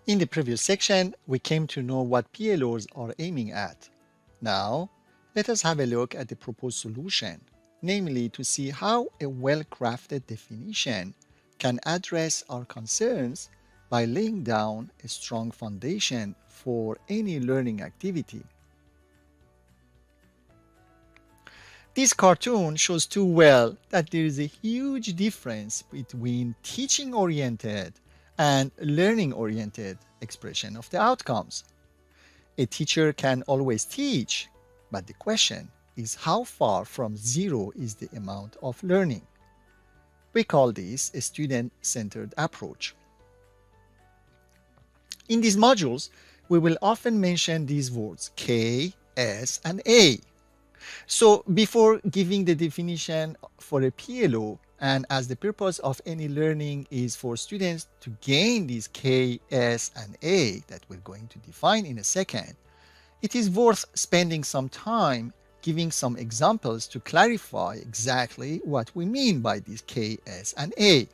In the previous section, we came to know what PLOs are aiming at. Now, let us have a look at the proposed solution, namely to see how a well-crafted definition can address our concerns by laying down a strong foundation for any learning activity. This cartoon shows too well that there is a huge difference between teaching-oriented and learning-oriented expression of the outcomes. A teacher can always teach, but the question is how far from zero is the amount of learning. We call this a student-centered approach. In these modules, we will often mention these words K, S, and A. So before giving the definition for a PLO, and as the purpose of any learning is for students to gain these K, S, and A that we're going to define in a second, it is worth spending some time giving some examples to clarify exactly what we mean by these K, S, and A.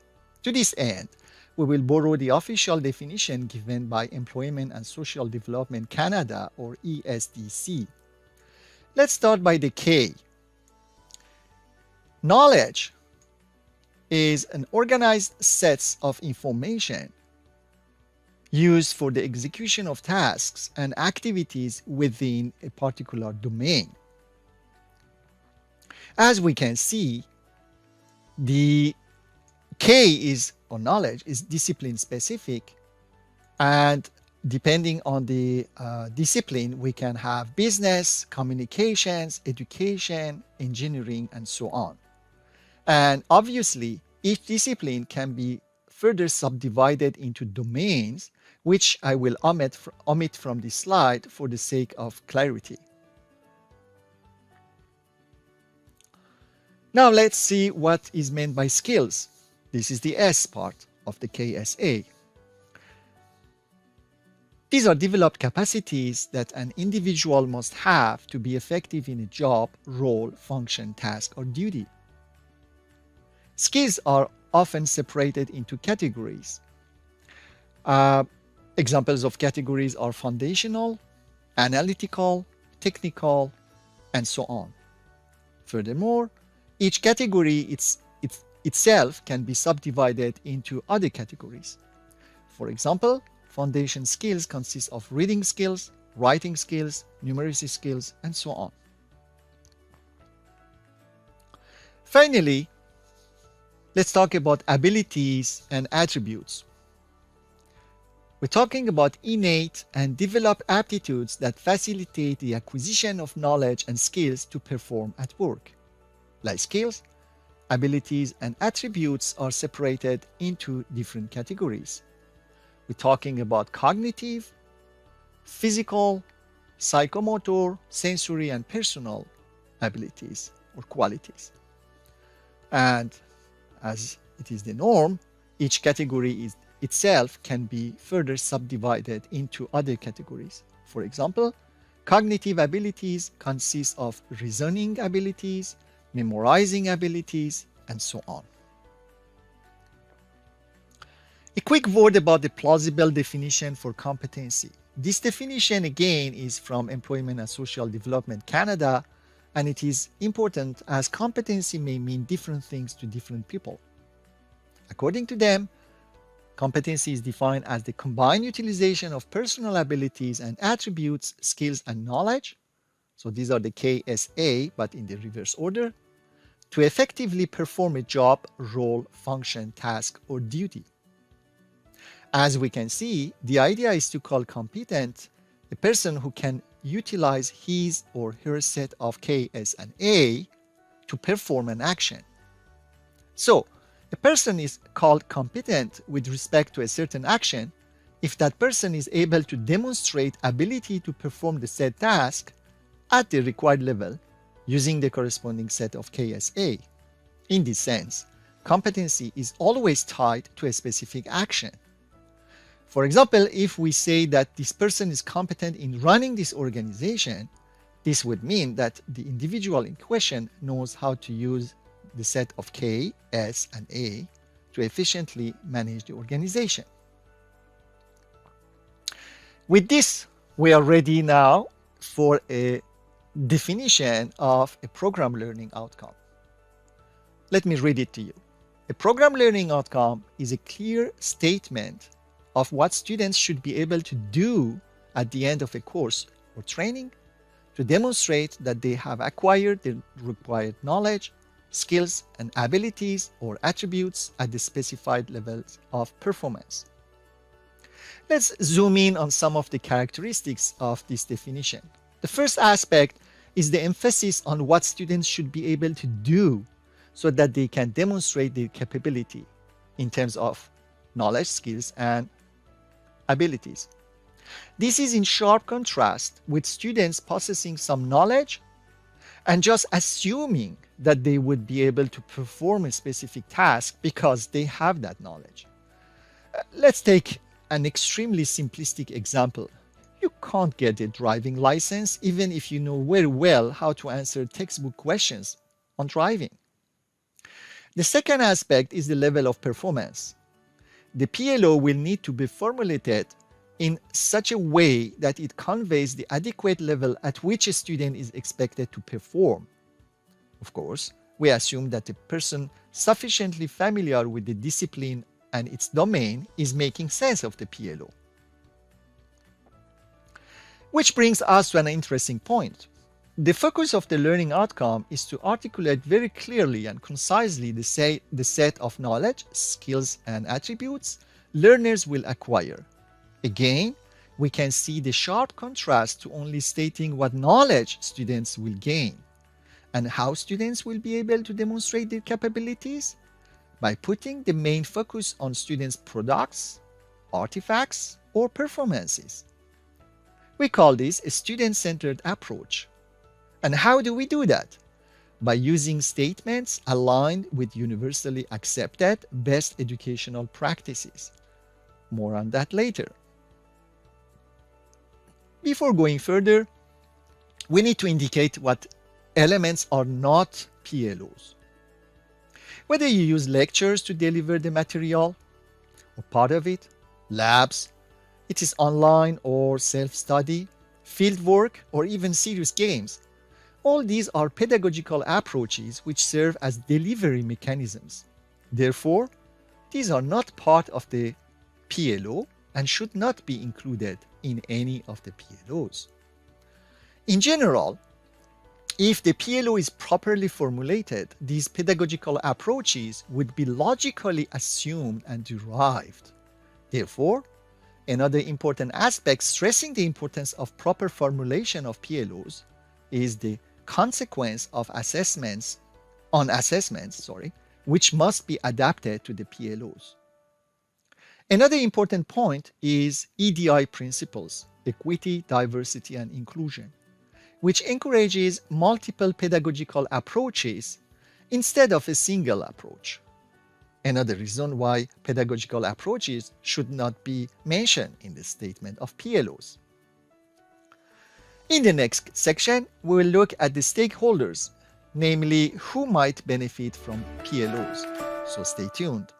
To this end, we will borrow the official definition given by Employment and Social Development Canada, or ESDC. Let's start by the K. Knowledge is an organized set of information used for the execution of tasks and activities within a particular domain. As we can see, the K is, or knowledge, is discipline specific, and depending on the discipline, we can have business, communications, education, engineering, and so on. And obviously, each discipline can be further subdivided into domains, which I will omit from this slide for the sake of clarity. Now let's see what is meant by skills. This is the S part of the KSA. These are developed capacities that an individual must have to be effective in a job, role, function, task, or duty. Skills are often separated into categories. Examples of categories are foundational, analytical, technical, and so on. Furthermore, each category itself can be subdivided into other categories. For example, foundation skills consist of reading skills, writing skills, numeracy skills, and so on. Finally, let's talk about abilities and attributes. We're talking about innate and developed aptitudes that facilitate the acquisition of knowledge and skills to perform at work. Like skills, abilities and attributes are separated into different categories. We're talking about cognitive, physical, psychomotor, sensory, and personal abilities or qualities. And as it is the norm, each category itself can be further subdivided into other categories. For example, cognitive abilities consist of reasoning abilities, memorizing abilities, and so on. A quick word about the plausible definition for competency. This definition again is from Employment and Social Development Canada, and it is important as competency may mean different things to different people. According to them, competency is defined as the combined utilization of personal abilities and attributes, skills, and knowledge. So these are the KSA, but in the reverse order, to effectively perform a job, role, function, task, or duty. As we can see, the idea is to call competent a person who can utilize his or her set of K, S, and A to perform an action. So, a person is called competent with respect to a certain action if that person is able to demonstrate ability to perform the said task at the required level using the corresponding set of KSA. In this sense, competency is always tied to a specific action. For example, if we say that this person is competent in running this organization, this would mean that the individual in question knows how to use the set of K, S, and A to efficiently manage the organization. With this, we are ready now for a definition of a program learning outcome. Let me read it to you. A program learning outcome is a clear statement of what students should be able to do at the end of a course or training to demonstrate that they have acquired the required knowledge, skills, and abilities or attributes at the specified levels of performance. Let's zoom in on some of the characteristics of this definition. The first aspect is the emphasis on what students should be able to do so that they can demonstrate their capability in terms of knowledge, skills, and abilities. This is in sharp contrast with students possessing some knowledge and just assuming that they would be able to perform a specific task because they have that knowledge. Let's take an extremely simplistic example. You can't get a driving license even if you know very well how to answer textbook questions on driving. The second aspect is the level of performance. The PLO will need to be formulated in such a way that it conveys the adequate level at which a student is expected to perform. Of course, we assume that a person sufficiently familiar with the discipline and its domain is making sense of the PLO. Which brings us to an interesting point. The focus of the learning outcome is to articulate very clearly and concisely the set of knowledge, skills, and attributes learners will acquire. Again, we can see the sharp contrast to only stating what knowledge students will gain and how students will be able to demonstrate their capabilities by putting the main focus on students' products, artifacts, or performances. We call this a student-centered approach. And how do we do that? By using statements aligned with universally accepted best educational practices. More on that later. Before going further, we need to indicate what elements are not PLOs. Whether you use lectures to deliver the material or part of it, labs, it is online or self-study, fieldwork, or even serious games. All these are pedagogical approaches which serve as delivery mechanisms. Therefore, these are not part of the PLO and should not be included in any of the PLOs. In general, if the PLO is properly formulated, these pedagogical approaches would be logically assumed and derived. Therefore, another important aspect stressing the importance of proper formulation of PLOs is the consequence of assessments, which must be adapted to the PLOs. Another important point is EDI principles, equity, diversity, and inclusion, which encourages multiple pedagogical approaches instead of a single approach. Another reason why pedagogical approaches should not be mentioned in the statement of PLOs. In the next section, we will look at the stakeholders, namely who might benefit from PLOs. So stay tuned.